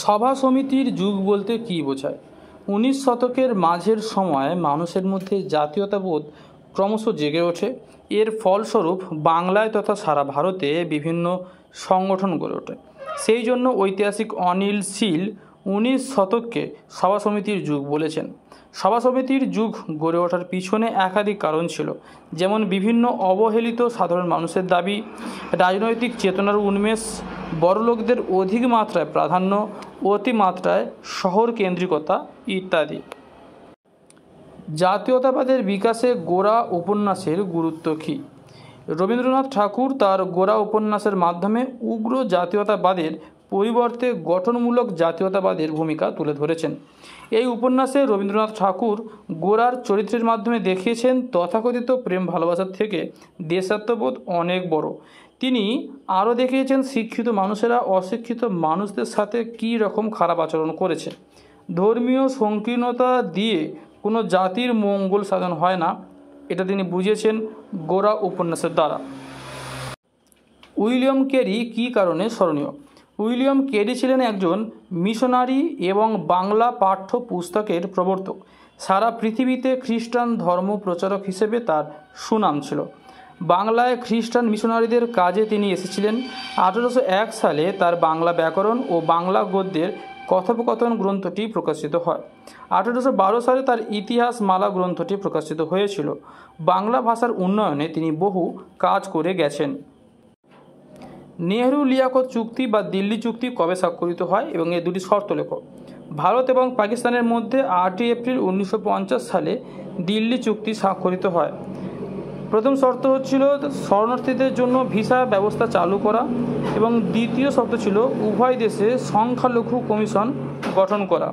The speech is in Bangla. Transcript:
সভা সমিতির যুগ বলতে কী বোঝায়? 19 শতকের মাঝের সময় মানুষের মধ্যে জাতীয়তাবোধ ক্রমশ জেগে ওঠে। এর ফলস্বরূপ বাংলায় তথা সারা ভারতে বিভিন্ন সংগঠন গড়ে ওঠে। সেই জন্য ঐতিহাসিক অনিল শীল 19 শতককে সভা সমিতির যুগ বলেছেন। সভা সমিতির যুগ গড়ে ওঠার পিছনে একাধিক কারণ ছিল, যেমন বিভিন্ন অবহেলিত সাধারণ মানুষের দাবি, রাজনৈতিক চেতনার উন্মেষ, বড়লোকদের অধিক মাত্রায় প্রাধান্য, অতিমাত্রায় শহর কেন্দ্রিকতা ইত্যাদি। জাতীয়তাবাদের বিকাশে গোরা উপন্যাসের গুরুত্ব কী? রবীন্দ্রনাথ ঠাকুর তার গোরা উপন্যাসের মাধ্যমে উগ্র জাতীয়তাবাদের পরিবর্তে গঠনমূলক জাতীয়তাবাদের ভূমিকা তুলে ধরেছেন। এই উপন্যাসে রবীন্দ্রনাথ ঠাকুর গোরার চরিত্রের মাধ্যমে দেখিয়েছেন তথাকথিত প্রেম ভালোবাসার থেকে দেশাত্মবোধ অনেক বড়। তিনি আরও দেখিয়েছেন শিক্ষিত মানুষেরা অশিক্ষিত মানুষদের সাথে কী রকম খারাপ আচরণ করেছে। ধর্মীয় সংকীর্ণতা দিয়ে কোনো জাতির মঙ্গল সাধন হয় না, এটা তিনি বুঝিয়েছেন গোরা উপন্যাসের দ্বারা। উইলিয়াম ক্যারি কী কারণে স্মরণীয়? উইলিয়াম ক্যারি ছিলেন একজন মিশনারি এবং বাংলা পাঠ্য পুস্তকের প্রবর্তক। সারা পৃথিবীতে খ্রিস্টান ধর্ম প্রচারক হিসেবে তার সুনাম ছিল। বাংলায় খ্রিস্টান মিশনারিদের কাজে তিনি এসেছিলেন। 1801 সালে তার বাংলা ব্যাকরণ ও বাংলা গদ্যের কথোপকথন গ্রন্থটি প্রকাশিত হয়। 1812 সালে তার ইতিহাস মালা গ্রন্থটি প্রকাশিত হয়েছিল। বাংলা ভাষার উন্নয়নে তিনি বহু কাজ করে গেছেন। নেহরু লিয়াকত চুক্তি বা দিল্লি চুক্তি কবে স্বাক্ষরিত হয় এবং এর দুটি শর্ত লেখো। ভারত এবং পাকিস্তানের মধ্যে 8 এপ্রিল 1950 সালে দিল্লি চুক্তি স্বাক্ষরিত হয়। প্রথম শর্ত হচ্ছিল শরণার্থীদের জন্য ভিসা ব্যবস্থা চালু করা এবং দ্বিতীয় শর্ত ছিল উভয় দেশে সংখ্যালঘু কমিশন গঠন করা।